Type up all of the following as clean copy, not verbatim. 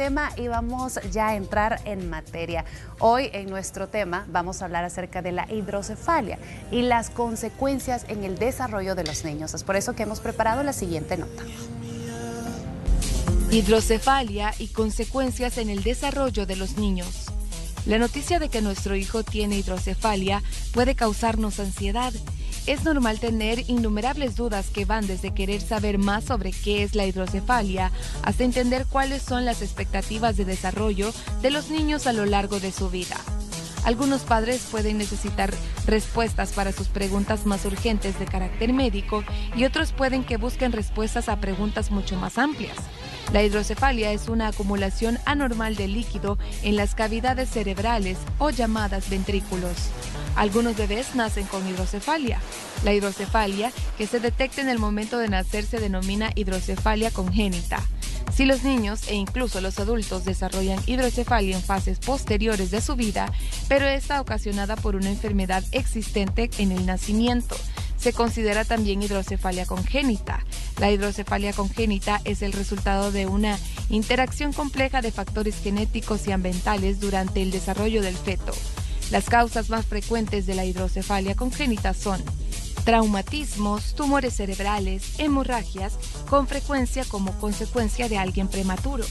tema y vamos ya a entrar en materia. Hoy en nuestro tema vamos a hablar acerca de la hidrocefalia y las consecuencias en el desarrollo de los niños. Es por eso que hemos preparado la siguiente nota. Hidrocefalia y consecuencias en el desarrollo de los niños. La noticia de que nuestro hijo tiene hidrocefalia puede causarnos ansiedad. Es normal tener innumerables dudas que van desde querer saber más sobre qué es la hidrocefalia hasta entender cuáles son las expectativas de desarrollo de los niños a lo largo de su vida. Algunos padres pueden necesitar respuestas para sus preguntas más urgentes de carácter médico y otros pueden que busquen respuestas a preguntas mucho más amplias. La hidrocefalia es una acumulación anormal de líquido en las cavidades cerebrales o llamadas ventrículos. Algunos bebés nacen con hidrocefalia. La hidrocefalia que se detecta en el momento de nacer se denomina hidrocefalia congénita. Si los niños e incluso los adultos desarrollan hidrocefalia en fases posteriores de su vida, pero está ocasionada por una enfermedad existente en el nacimiento, se considera también hidrocefalia congénita. La hidrocefalia congénita es el resultado de una interacción compleja de factores genéticos y ambientales durante el desarrollo del feto. Las causas más frecuentes de la hidrocefalia congénita son traumatismos, tumores cerebrales, hemorragias, con frecuencia como consecuencia de alguien prematuro.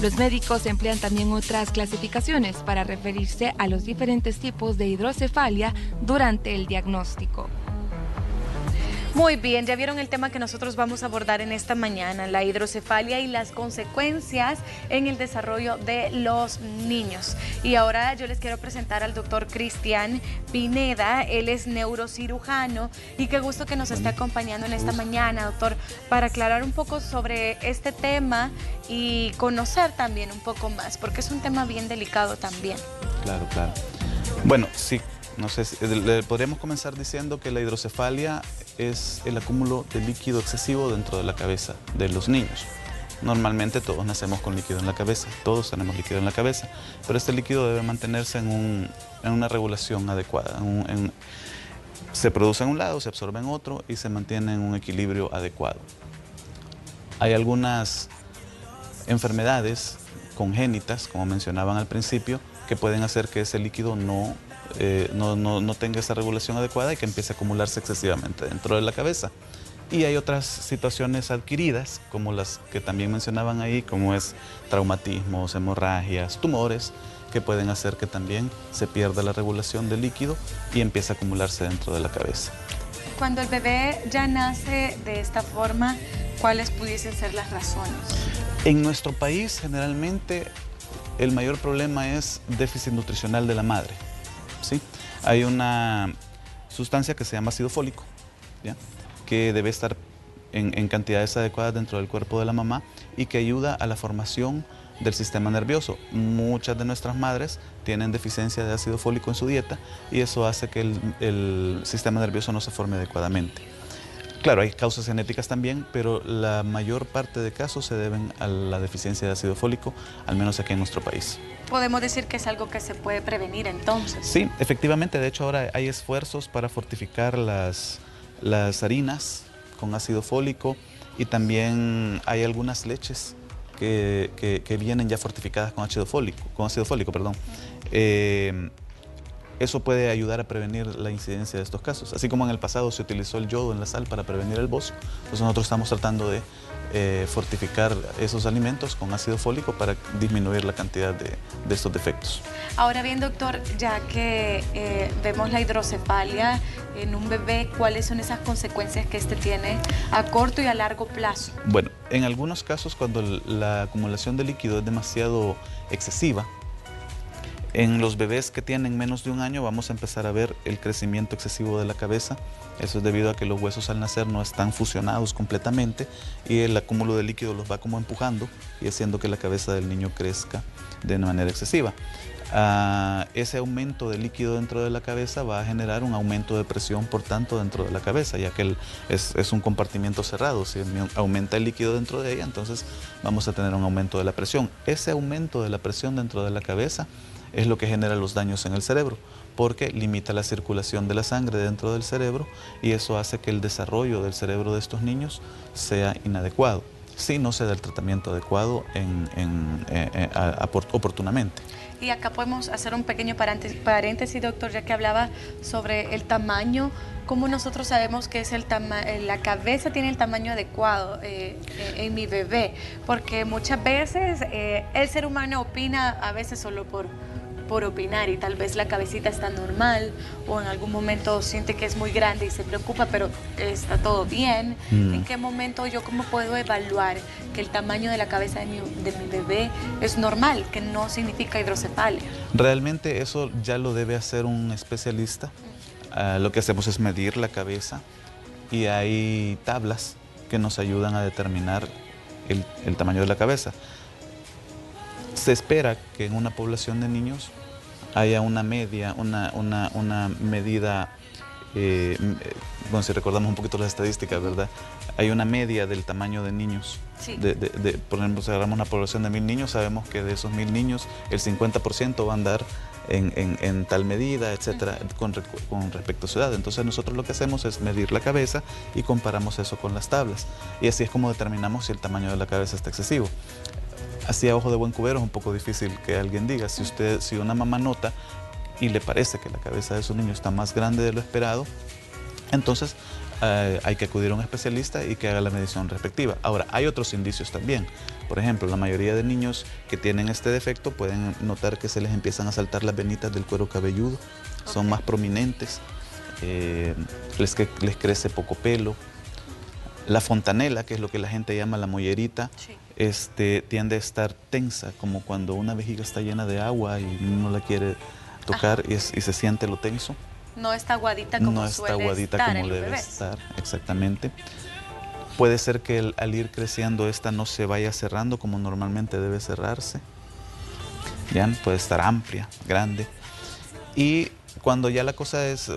Los médicos emplean también otras clasificaciones para referirse a los diferentes tipos de hidrocefalia durante el diagnóstico. Muy bien, ya vieron el tema que nosotros vamos a abordar en esta mañana, la hidrocefalia y las consecuencias en el desarrollo de los niños. Y ahora yo les quiero presentar al doctor Cristian Pineda, él es neurocirujano y qué gusto que nos esté acompañando en esta mañana, doctor, para aclarar un poco sobre este tema y conocer también un poco más, porque es un tema bien delicado también. Claro, claro. Bueno, sí. No sé, podríamos comenzar diciendo que la hidrocefalia es el acúmulo de líquido excesivo dentro de la cabeza de los niños. Normalmente todos nacemos con líquido en la cabeza, todos tenemos líquido en la cabeza, pero este líquido debe mantenerse en una regulación adecuada. Se produce en un lado, se absorbe en otro y se mantiene en un equilibrio adecuado. Hay algunas enfermedades congénitas, como mencionaban al principio, que pueden hacer que ese líquido no tenga esa regulación adecuada y que empiece a acumularse excesivamente dentro de la cabeza. Y hay otras situaciones adquiridas, como las que también mencionaban ahí, como es traumatismos, hemorragias, tumores, que pueden hacer que también se pierda la regulación del líquido y empiece a acumularse dentro de la cabeza. Cuando el bebé ya nace de esta forma, ¿cuáles pudiesen ser las razones? En nuestro país, generalmente, el mayor problema es déficit nutricional de la madre. ¿Sí? Hay una sustancia que se llama ácido fólico, ¿ya? Que debe estar en cantidades adecuadas dentro del cuerpo de la mamá y que ayuda a la formación del sistema nervioso. Muchas de nuestras madres tienen deficiencia de ácido fólico en su dieta y eso hace que el sistema nervioso no se forme adecuadamente. Claro, hay causas genéticas también, pero la mayor parte de casos se deben a la deficiencia de ácido fólico, al menos aquí en nuestro país. ¿Podemos decir que es algo que se puede prevenir entonces? Sí, efectivamente. De hecho, ahora hay esfuerzos para fortificar las harinas con ácido fólico y también hay algunas leches que vienen ya fortificadas con ácido fólico, perdón. Eso puede ayudar a prevenir la incidencia de estos casos. Así como en el pasado se utilizó el yodo en la sal para prevenir el bocio, pues nosotros estamos tratando de fortificar esos alimentos con ácido fólico para disminuir la cantidad de estos defectos. Ahora bien, doctor, ya que vemos la hidrocefalia en un bebé, ¿cuáles son esas consecuencias que este tiene a corto y a largo plazo? Bueno, en algunos casos cuando la acumulación de líquido es demasiado excesiva, en los bebés que tienen menos de un año vamos a empezar a ver el crecimiento excesivo de la cabeza. Eso es debido a que los huesos al nacer no están fusionados completamente y el acúmulo de líquido los va como empujando y haciendo que la cabeza del niño crezca de manera excesiva. Ese aumento de líquido dentro de la cabeza va a generar un aumento de presión, por tanto, dentro de la cabeza, ya que es un compartimiento cerrado. Si aumenta el líquido dentro de ella, entonces vamos a tener un aumento de la presión. Ese aumento de la presión dentro de la cabeza es lo que genera los daños en el cerebro, porque limita la circulación de la sangre dentro del cerebro y eso hace que el desarrollo del cerebro de estos niños sea inadecuado. si no se da el tratamiento adecuado oportunamente. Y acá podemos hacer un pequeño paréntesis, doctor, ya que hablaba sobre el tamaño. ¿Cómo nosotros sabemos que es la cabeza tiene el tamaño adecuado en mi bebé? Porque muchas veces el ser humano opina a veces solo por opinar, y tal vez la cabecita está normal, o en algún momento siente que es muy grande y se preocupa, pero está todo bien. ¿En qué momento yo cómo puedo evaluar que el tamaño de la cabeza de mi bebé es normal, que no significa hidrocefalia? Realmente eso ya lo debe hacer un especialista. Lo que hacemos es medir la cabeza, y hay tablas que nos ayudan a determinar el tamaño de la cabeza. Se espera que en una población de niños haya una media, una medida, bueno, si recordamos un poquito las estadísticas, ¿verdad? Hay una media del tamaño de niños. Sí. Por ejemplo, si agarramos una población de 1000 niños, sabemos que de esos 1000 niños, el 50% va a andar en tal medida, etcétera, con respecto a su edad. Entonces nosotros lo que hacemos es medir la cabeza y comparamos eso con las tablas. Y así es como determinamos si el tamaño de la cabeza está excesivo. Así a ojo de buen cubero es un poco difícil que alguien diga. Si una mamá nota y le parece que la cabeza de su niño está más grande de lo esperado, entonces hay que acudir a un especialista y que haga la medición respectiva. Ahora, hay otros indicios también. Por ejemplo, la mayoría de niños que tienen este defecto pueden notar que se les empiezan a saltar las venitas del cuero cabelludo, son más prominentes, les crece poco pelo. La fontanela, que es lo que la gente llama la mollerita, Sí. Tiende a estar tensa, como cuando una vejiga está llena de agua y uno la quiere tocar y se siente lo tenso. No está aguadita como No está suele aguadita estar como en los debe bebés. estar, exactamente. Puede ser que al ir creciendo esta no se vaya cerrando como normalmente debe cerrarse. ¿Ya? Puede estar amplia, grande. Y cuando ya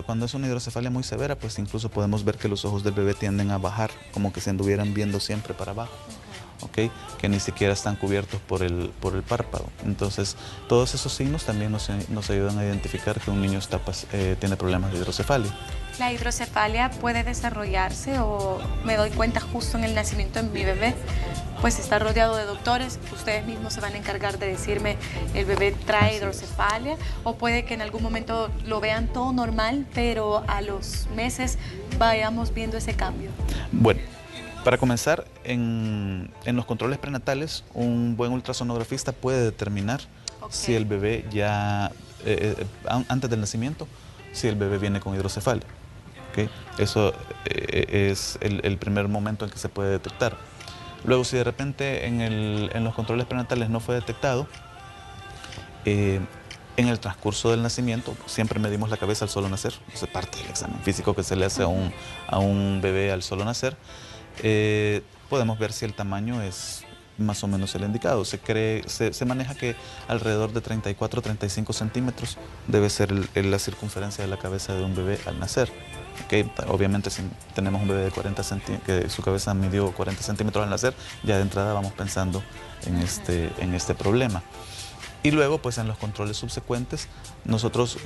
cuando es una hidrocefalia muy severa, pues incluso podemos ver que los ojos del bebé tienden a bajar, como que se anduvieran viendo siempre para abajo. ¿Okay? Que ni siquiera están cubiertos por el párpado. Entonces, todos esos signos también nos ayudan a identificar que un niño tiene problemas de hidrocefalia. ¿La hidrocefalia puede desarrollarse o me doy cuenta justo en el nacimiento de mi bebé? Pues está rodeado de doctores, ustedes mismos se van a encargar de decirme el bebé trae hidrocefalia, o puede que en algún momento lo vean todo normal, pero a los meses vayamos viendo ese cambio. Bueno, para comenzar, en los controles prenatales, un buen ultrasonografista puede determinar si el bebé ya, antes del nacimiento, si el bebé viene con hidrocefalia. ¿Okay? Eso es el primer momento en que se puede detectar. Luego, si de repente en los controles prenatales no fue detectado, en el transcurso del nacimiento siempre medimos la cabeza al solo nacer. Es parte del examen físico que se le hace a un bebé al solo nacer. Podemos ver si el tamaño es más o menos el indicado. Se maneja que alrededor de 34-35 centímetros debe ser la circunferencia de la cabeza de un bebé al nacer. Okay. Obviamente, si tenemos un bebé de 40 centímetros, que su cabeza midió 40 centímetros al nacer, ya de entrada vamos pensando en este problema. Y luego, pues en los controles subsecuentes, nosotros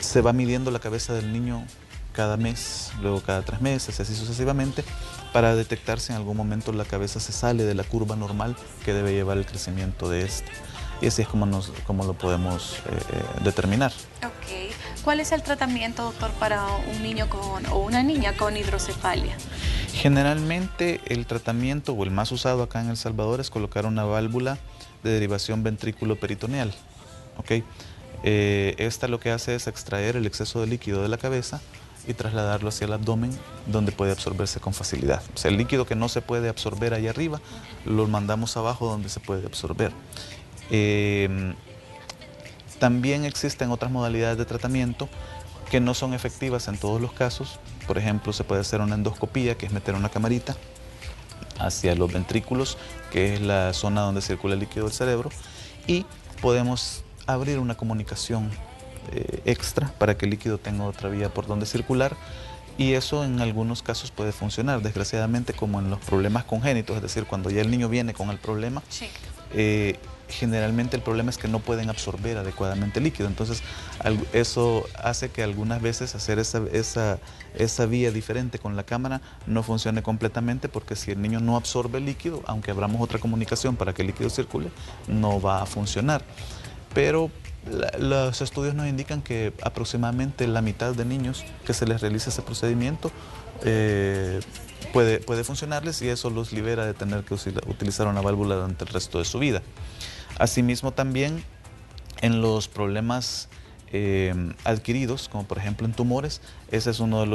se va midiendo la cabeza del niño cada mes, luego cada 3 meses, así sucesivamente, para detectar si en algún momento la cabeza se sale de la curva normal que debe llevar el crecimiento de este. Y así es como lo podemos determinar. Ok. ¿Cuál es el tratamiento, doctor, para un niño o una niña con hidrocefalia? Generalmente el tratamiento, o el más usado acá en El Salvador, es colocar una válvula de derivación ventrículo-peritoneal. ¿Okay? Esta lo que hace es extraer el exceso de líquido de la cabeza y trasladarlo hacia el abdomen, donde puede absorberse con facilidad. O sea, el líquido que no se puede absorber ahí arriba, lo mandamos abajo donde se puede absorber. También existen otras modalidades de tratamiento que no son efectivas en todos los casos. Por ejemplo, se puede hacer una endoscopía, que es meter una camarita hacia los ventrículos, que es la zona donde circula el líquido del cerebro, y podemos abrir una comunicación extra para que el líquido tenga otra vía por donde circular, y eso en algunos casos puede funcionar. Desgraciadamente, como en los problemas congénitos, es decir, cuando ya el niño viene con el problema, Sí. generalmente el problema es que no pueden absorber adecuadamente el líquido. Entonces, eso hace que algunas veces hacer esa vía diferente con la cámara no funcione completamente, porque si el niño no absorbe el líquido, aunque abramos otra comunicación para que el líquido circule, no va a funcionar. Pero los estudios nos indican que aproximadamente la mitad de niños que se les realiza ese procedimiento puede funcionarles, y eso los libera de tener que utilizar una válvula durante el resto de su vida. Asimismo, también en los problemas adquiridos, como por ejemplo en tumores, ese es uno de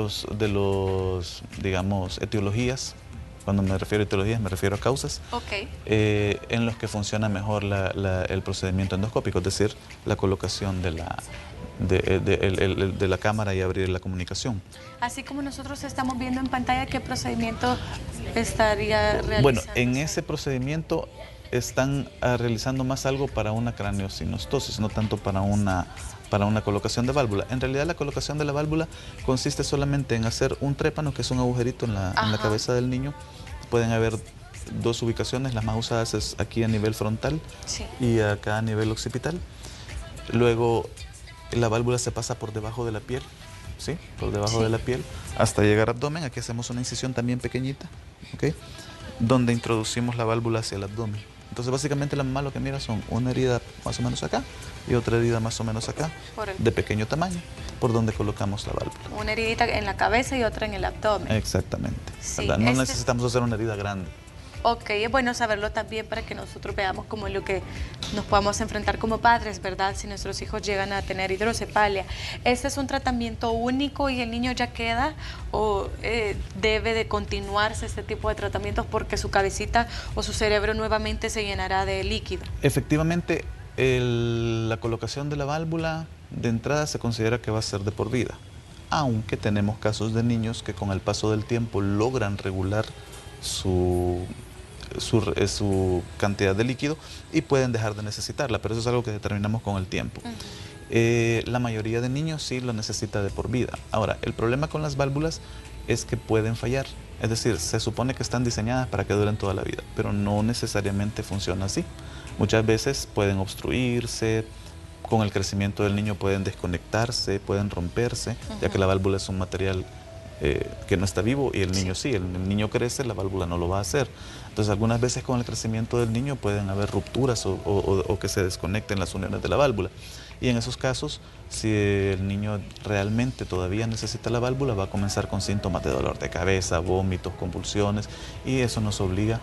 los digamos, etiologías. Cuando me refiero a etiologías, me refiero a causas, en los que funciona mejor el procedimiento endoscópico, es decir, la colocación de la cámara y abrir la comunicación. Así como nosotros estamos viendo en pantalla, ¿qué procedimiento estaría realizando? Bueno, en ese procedimiento están realizando más algo para una craneosinostosis, no tanto para una colocación de válvula. En realidad, la colocación de la válvula consiste solamente en hacer un trépano, que es un agujerito en la cabeza del niño. Pueden haber dos ubicaciones, las más usadas es aquí a nivel frontal, sí, y acá a nivel occipital. Luego la válvula se pasa por debajo de la piel, ¿sí? Por debajo, sí, de la piel, hasta llegar al abdomen. Aquí hacemos una incisión también pequeñita, ¿ok?, donde introducimos la válvula hacia el abdomen. Entonces, básicamente, la mamá lo que mira son una herida más o menos acá y otra herida más o menos acá, de pequeño tamaño, por donde colocamos la válvula. Una heridita en la cabeza y otra en el abdomen. Exactamente. Sí, no necesitamos hacer una herida grande. Ok, es bueno saberlo también para que nosotros veamos como lo que nos podamos enfrentar como padres, ¿verdad? Si nuestros hijos llegan a tener hidrocefalia. ¿Este es un tratamiento único y el niño ya queda, o debe de continuarse este tipo de tratamientos porque su cabecita o su cerebro nuevamente se llenará de líquido? Efectivamente, la colocación de la válvula de entrada se considera que va a ser de por vida, aunque tenemos casos de niños que con el paso del tiempo logran regular su cantidad de líquido y pueden dejar de necesitarla, pero eso es algo que determinamos con el tiempo. La mayoría de niños sí lo necesita de por vida. Ahora, el problema con las válvulas es que pueden fallar, es decir, se supone que están diseñadas para que duren toda la vida, pero no necesariamente funciona así. Muchas veces pueden obstruirse, con el crecimiento del niño pueden desconectarse, pueden romperse, ya que la válvula es un material que no está vivo, y el niño sí, el niño crece, la válvula no lo va a hacer. Entonces, algunas veces con el crecimiento del niño pueden haber rupturas o que se desconecten las uniones de la válvula. Y en esos casos, si el niño realmente todavía necesita la válvula, va a comenzar con síntomas de dolor de cabeza, vómitos, convulsiones, y eso nos obliga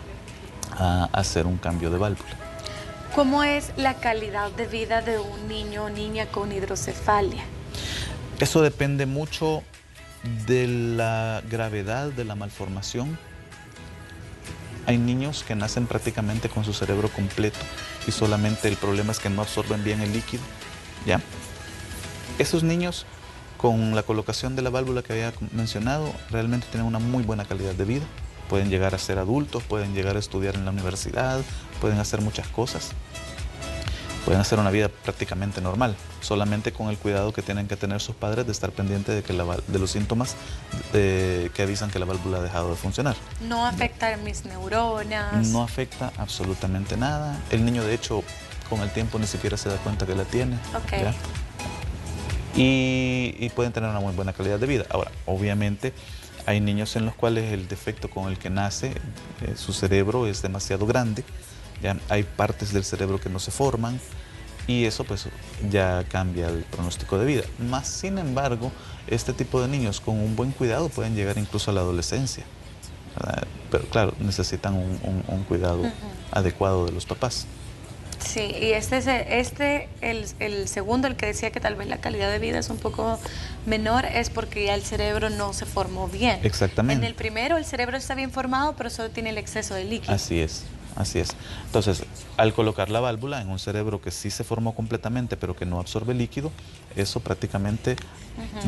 a hacer un cambio de válvula. ¿Cómo es la calidad de vida de un niño o niña con hidrocefalia? Eso depende mucho de la gravedad de la malformación. Hay niños que nacen prácticamente con su cerebro completo y solamente el problema es que no absorben bien el líquido, ¿ya? Esos niños, con la colocación de la válvula que había mencionado, realmente tienen una muy buena calidad de vida. Pueden llegar a ser adultos, pueden llegar a estudiar en la universidad, pueden hacer muchas cosas. Pueden hacer una vida prácticamente normal, solamente con el cuidado que tienen que tener sus padres de estar pendientes de los síntomas que avisan que la válvula ha dejado de funcionar. ¿No afecta a mis neuronas? No afecta absolutamente nada. El niño, de hecho, con el tiempo ni siquiera se da cuenta que la tiene. Okay. ¿Ya? Y pueden tener una muy buena calidad de vida. Ahora, obviamente, hay niños en los cuales el defecto con el que nace, su cerebro es demasiado grande. Ya hay partes del cerebro que no se forman, y eso pues ya cambia el pronóstico de vida. Más sin embargo, este tipo de niños con un buen cuidado pueden llegar incluso a la adolescencia, ¿verdad? Pero claro, necesitan un cuidado adecuado de los papás. Sí, y el segundo, el que decía que tal vez la calidad de vida es un poco menor, es porque ya el cerebro no se formó bien. Exactamente. En el primero el cerebro está bien formado, pero solo tiene el exceso de líquido. Así es. Así es. Entonces, al colocar la válvula en un cerebro que sí se formó completamente, pero que no absorbe líquido, eso prácticamente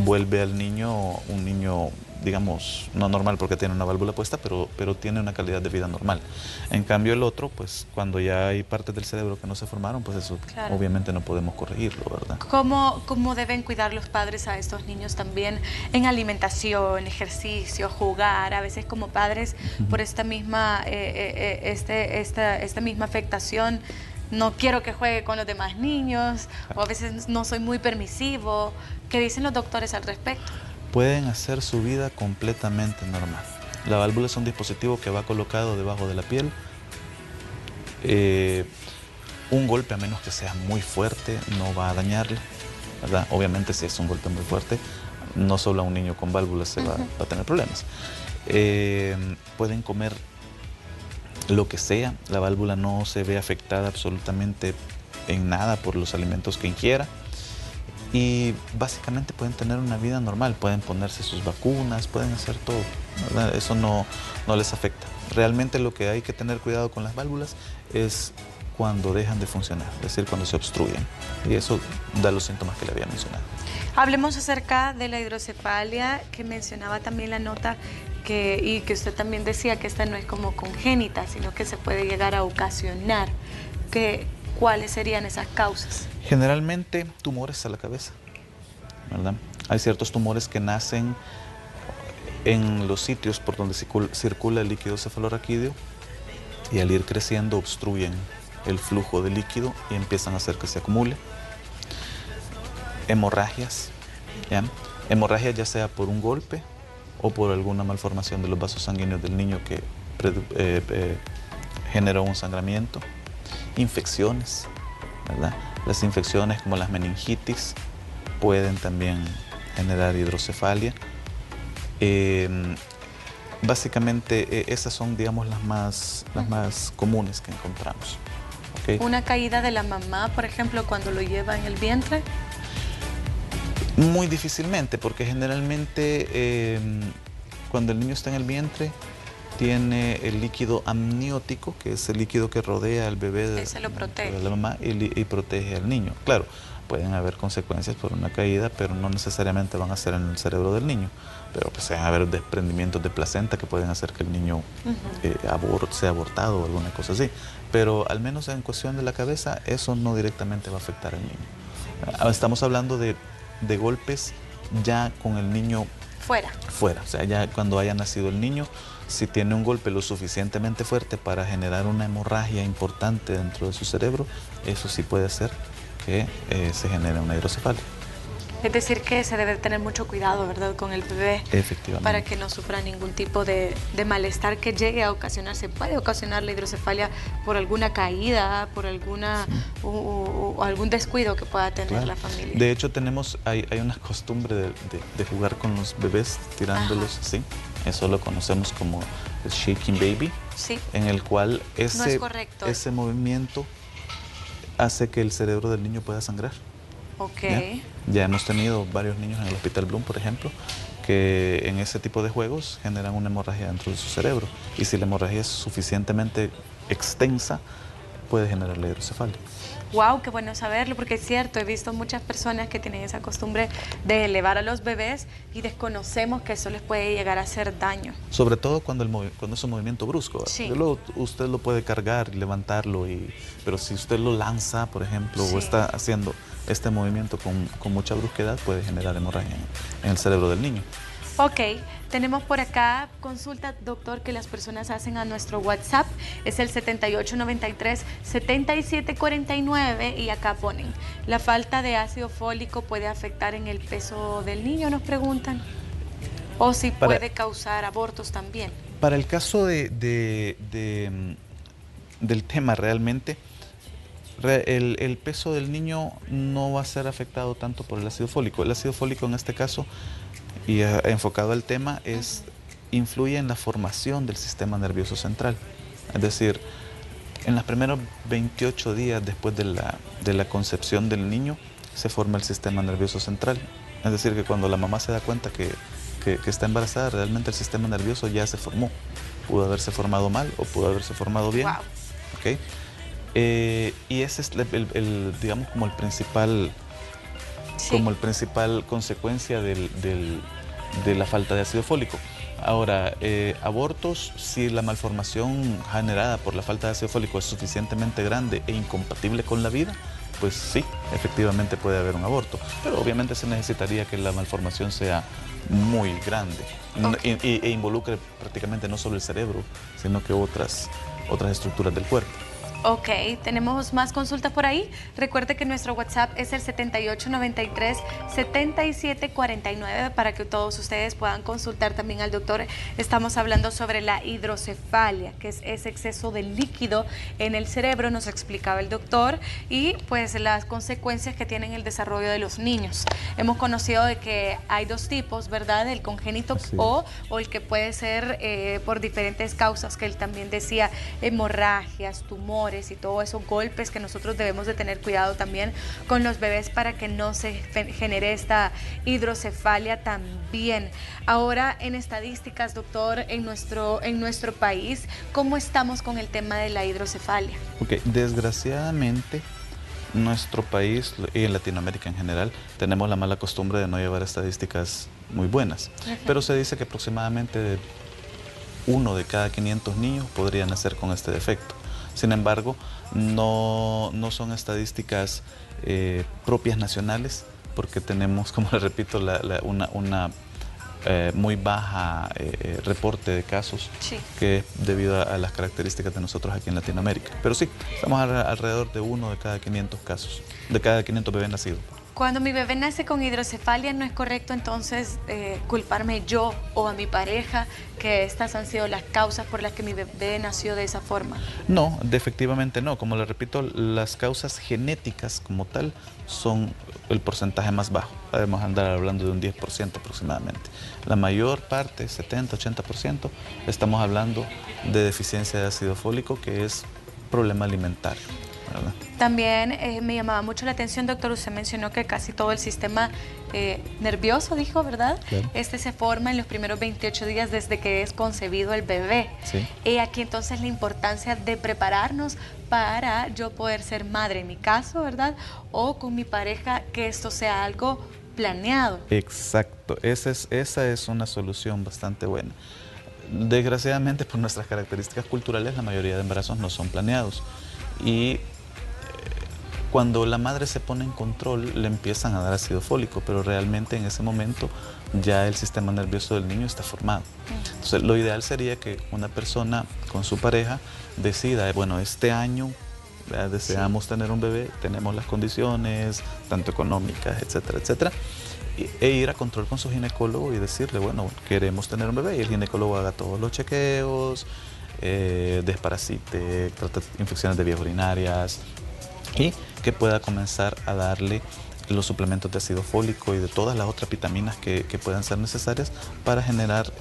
vuelve al niño un niño, digamos, no normal porque tiene una válvula puesta, pero tiene una calidad de vida normal. En cambio, el otro, pues cuando ya hay partes del cerebro que no se formaron, pues eso obviamente no podemos corregirlo, ¿verdad? ¿Cómo deben cuidar los padres a estos niños también en alimentación, ejercicio, jugar? A veces como padres, por esta misma afectación, no quiero que juegue con los demás niños, o a veces no soy muy permisivo. ¿Qué dicen los doctores al respecto? Pueden hacer su vida completamente normal. La válvula es un dispositivo que va colocado debajo de la piel. Un golpe, a menos que sea muy fuerte, no va a dañarla, ¿verdad? Obviamente, si es un golpe muy fuerte, no solo a un niño con válvulas se va a tener problemas. Pueden comer lo que sea, la válvula no se ve afectada absolutamente en nada por los alimentos que ingiera. Y básicamente pueden tener una vida normal, pueden ponerse sus vacunas, pueden hacer todo, ¿verdad? Eso no les afecta. Realmente lo que hay que tener cuidado con las válvulas es cuando dejan de funcionar, es decir, cuando se obstruyen. Y eso da los síntomas que le había mencionado. Hablemos acerca de la hidrocefalia, que mencionaba también la nota y que usted también decía que esta no es como congénita, sino que se puede llegar a ocasionar. ¿Cuáles serían esas causas? Generalmente tumores a la cabeza, ¿verdad? Hay ciertos tumores que nacen en los sitios por donde circula el líquido cefalorraquídeo y al ir creciendo obstruyen el flujo de líquido y empiezan a hacer que se acumule. Hemorragias, ¿ya? Hemorragias ya sea por un golpe o por alguna malformación de los vasos sanguíneos del niño que generó un sangramiento. Infecciones, ¿verdad? Las infecciones como las meningitis pueden también generar hidrocefalia. Básicamente esas son, digamos, las más comunes que encontramos. ¿Okay? ¿Una caída de la mamá, por ejemplo, cuando lo lleva en el vientre? Muy difícilmente, porque generalmente cuando el niño está en el vientre tiene el líquido amniótico, que es el líquido que rodea al bebé de la mamá y protege al niño. Claro, pueden haber consecuencias por una caída, pero no necesariamente van a ser en el cerebro del niño. Pero pues pueden haber desprendimientos de placenta que pueden hacer que el niño sea abortado o alguna cosa así. Pero al menos en cuestión de la cabeza, eso no directamente va a afectar al niño. Estamos hablando de golpes ya con el niño fuera. O sea, ya cuando haya nacido el niño, si tiene un golpe lo suficientemente fuerte para generar una hemorragia importante dentro de su cerebro, eso sí puede hacer que se genere una hidrocefalia. Es decir, que se debe tener mucho cuidado, ¿verdad?, con el bebé. Efectivamente. Para que no sufra ningún tipo de malestar que llegue a ocasionarse. Puede ocasionar la hidrocefalia por alguna caída, por alguna o algún descuido que pueda tener la familia. De hecho, hay una costumbre de jugar con los bebés tirándolos así. Eso lo conocemos como el shaking baby, en el cual ese movimiento hace que el cerebro del niño pueda sangrar. Okay. Ya hemos tenido varios niños en el Hospital Bloom, por ejemplo, que en ese tipo de juegos generan una hemorragia dentro de su cerebro. Y si la hemorragia es suficientemente extensa, puede generar la hidrocefalia. Wow, qué bueno saberlo, porque es cierto, he visto muchas personas que tienen esa costumbre de elevar a los bebés y desconocemos que eso les puede llegar a hacer daño. Sobre todo cuando es un movimiento brusco. Sí. Usted lo puede cargar y levantarlo, pero si usted lo lanza, por ejemplo, o está haciendo este movimiento con mucha brusquedad, puede generar hemorragia en el cerebro del niño. Ok, tenemos por acá consulta, doctor, que las personas hacen a nuestro WhatsApp. Es el 7893-7749 y acá ponen: ¿la falta de ácido fólico puede afectar en el peso del niño?, nos preguntan. O si puede causar abortos también. Para el caso del tema realmente, el peso del niño no va a ser afectado tanto por el ácido fólico. El ácido fólico en este caso, y enfocado al tema, influye en la formación del sistema nervioso central. Es decir, en los primeros 28 días después de la concepción del niño, se forma el sistema nervioso central. Es decir, que cuando la mamá se da cuenta que está embarazada, realmente el sistema nervioso ya se formó. Pudo haberse formado mal o pudo haberse formado bien. Wow. ¿Okay? Y ese es digamos, como el principal consecuencia de la falta de ácido fólico. Ahora, abortos, si la malformación generada por la falta de ácido fólico es suficientemente grande e incompatible con la vida, pues sí, efectivamente puede haber un aborto. Pero obviamente se necesitaría que la malformación sea muy grande e involucre prácticamente no solo el cerebro, sino que otras estructuras del cuerpo. Ok, tenemos más consultas por ahí. Recuerde que nuestro WhatsApp es el 7893-7749 para que todos ustedes puedan consultar también al doctor. Estamos hablando sobre la hidrocefalia, que es ese exceso de líquido en el cerebro, nos explicaba el doctor, y pues las consecuencias que tienen el desarrollo de los niños. Hemos conocido de que hay dos tipos, ¿verdad? El congénito o el que puede ser por diferentes causas, que él también decía, hemorragias, tumores y todos esos golpes que nosotros debemos de tener cuidado también con los bebés para que no se genere esta hidrocefalia también. Ahora, en estadísticas, doctor, en nuestro país, ¿cómo estamos con el tema de la hidrocefalia? Ok, desgraciadamente, nuestro país y en Latinoamérica en general tenemos la mala costumbre de no llevar estadísticas muy buenas, pero se dice que aproximadamente 1 de cada 500 niños podría nacer con este defecto. Sin embargo, no son estadísticas propias nacionales, porque tenemos, como les repito, una muy baja reporte de casos, que es debido a las características de nosotros aquí en Latinoamérica. Pero sí, estamos alrededor de 1 de cada 500 casos, de cada 500 bebés nacidos. Cuando mi bebé nace con hidrocefalia, ¿no es correcto entonces culparme yo o a mi pareja que estas han sido las causas por las que mi bebé nació de esa forma? No, efectivamente no. Como le repito, las causas genéticas como tal son el porcentaje más bajo. Debemos andar hablando de un 10% aproximadamente. La mayor parte, 70-80%, estamos hablando de deficiencia de ácido fólico, que es problema alimentario, ¿verdad? También me llamaba mucho la atención, doctor, usted mencionó que casi todo el sistema nervioso, dijo, ¿verdad? Claro. Este se forma en los primeros 28 días desde que es concebido el bebé. Sí. Aquí entonces la importancia de prepararnos para yo poder ser madre, en mi caso, ¿verdad? O con mi pareja, que esto sea algo planeado. Exacto, esa es una solución bastante buena. Desgraciadamente, por nuestras características culturales, la mayoría de embarazos no son planeados. Y cuando la madre se pone en control, le empiezan a dar ácido fólico, pero realmente en ese momento ya el sistema nervioso del niño está formado. Entonces, lo ideal sería que una persona con su pareja decida, bueno, este año deseamos tener un bebé, tenemos las condiciones, tanto económicas, etcétera, etcétera, e ir a control con su ginecólogo y decirle, bueno, queremos tener un bebé, y el ginecólogo haga todos los chequeos, desparasite, trata infecciones de vías urinarias, y que pueda comenzar a darle los suplementos de ácido fólico y de todas las otras vitaminas que puedan ser necesarias para generar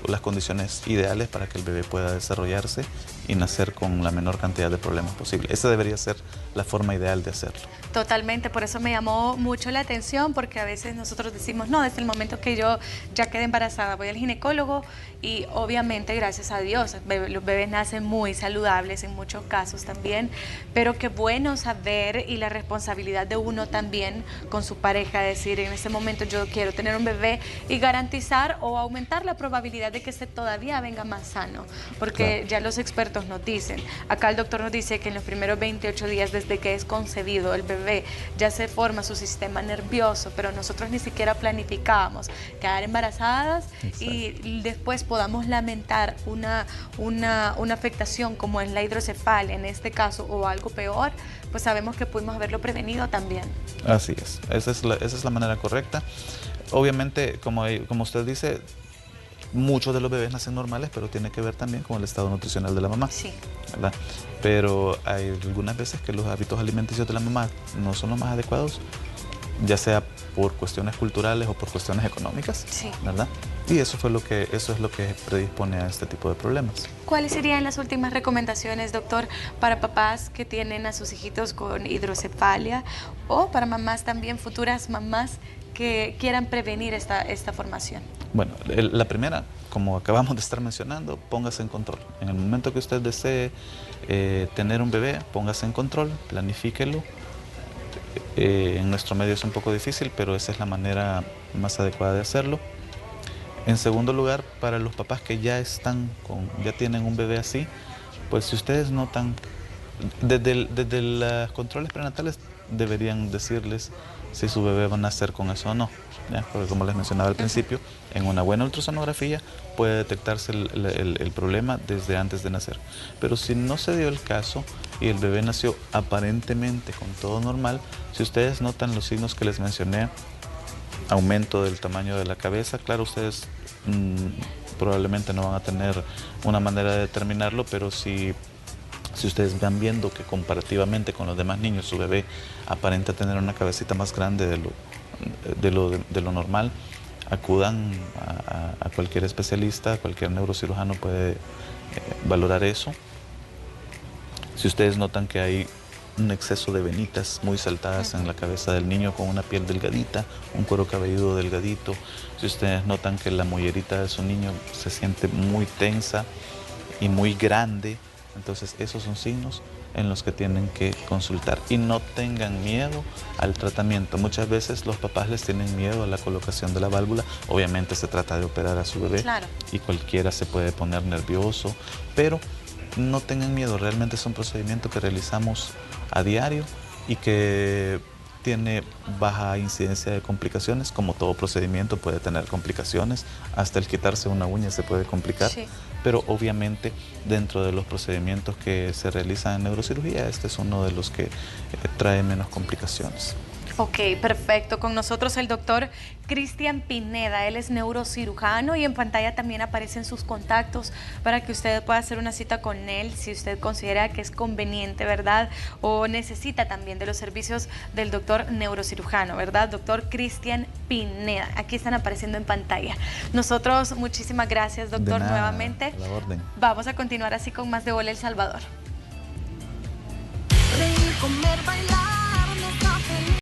las condiciones ideales para que el bebé pueda desarrollarse y nacer con la menor cantidad de problemas posible. Esa debería ser la forma ideal de hacerlo. Totalmente, por eso me llamó mucho la atención, porque a veces nosotros decimos, no, desde el momento que yo ya quedé embarazada voy al ginecólogo, y obviamente, gracias a Dios, los bebés nacen muy saludables en muchos casos también, pero qué bueno saber, y la responsabilidad de uno también con su pareja, decir, en ese momento yo quiero tener un bebé, y garantizar o aumentar la probabilidad de que este todavía venga más sano, porque claro, ya los expertos nos dicen, acá el doctor nos dice que en los primeros 28 días desde que es concebido el bebé ya se forma su sistema nervioso, pero nosotros ni siquiera planificábamos quedar embarazadas. Exacto. Y después podamos lamentar una afectación como es la hidrocefalia en este caso, o algo peor, pues sabemos que pudimos haberlo prevenido también. Así es, esa es la manera correcta. Obviamente, como usted dice, muchos de los bebés nacen normales, pero tiene que ver también con el estado nutricional de la mamá, sí, ¿verdad? Pero hay algunas veces que los hábitos alimenticios de la mamá no son los más adecuados, ya sea por cuestiones culturales o por cuestiones económicas, sí, ¿verdad? Y eso es lo que predispone a este tipo de problemas. ¿Cuáles serían las últimas recomendaciones, doctor, para papás que tienen a sus hijitos con hidrocefalia, o para mamás también, futuras mamás que quieran prevenir esta formación? Bueno, la primera, como acabamos de estar mencionando, póngase en control. En el momento que usted desee tener un bebé, póngase en control, planifíquelo. En nuestro medio es un poco difícil, pero esa es la manera más adecuada de hacerlo. En segundo lugar, para los papás que ya tienen un bebé así, pues si ustedes notan Desde los controles prenatales deberían decirles si su bebé va a nacer con eso o no, ¿ya? Porque como les mencionaba al principio, en una buena ultrasonografía puede detectarse el problema desde antes de nacer. Pero si no se dio el caso y el bebé nació aparentemente con todo normal, si ustedes notan los signos que les mencioné, aumento del tamaño de la cabeza, claro, ustedes probablemente no van a tener una manera de determinarlo, pero si ustedes van viendo que comparativamente con los demás niños su bebé aparenta tener una cabecita más grande de lo normal, acudan a cualquier especialista, cualquier neurocirujano puede valorar eso. Si ustedes notan que hay un exceso de venitas muy saltadas en la cabeza del niño con una piel delgadita, un cuero cabelludo delgadito, si ustedes notan que la mollerita de su niño se siente muy tensa y muy grande, entonces esos son signos en los que tienen que consultar. Y no tengan miedo al tratamiento. Muchas veces los papás les tienen miedo a la colocación de la válvula. Obviamente se trata de operar a su bebé, claro, y cualquiera se puede poner nervioso, pero no tengan miedo, realmente es un procedimiento que realizamos a diario y que tiene baja incidencia de complicaciones. Como todo procedimiento puede tener complicaciones, hasta el quitarse una uña se puede complicar, sí, pero obviamente dentro de los procedimientos que se realizan en neurocirugía, este es uno de los que trae menos complicaciones. Ok, perfecto. Con nosotros el doctor Cristian Pineda, él es neurocirujano y en pantalla también aparecen sus contactos para que usted pueda hacer una cita con él si usted considera que es conveniente, ¿verdad? O necesita también de los servicios del doctor neurocirujano, ¿verdad? Doctor Cristian Pineda, aquí están apareciendo en pantalla. Nosotros, muchísimas gracias, doctor, nuevamente. A la orden. Vamos a continuar así con más de Hola El Salvador. Reír, comer, bailar.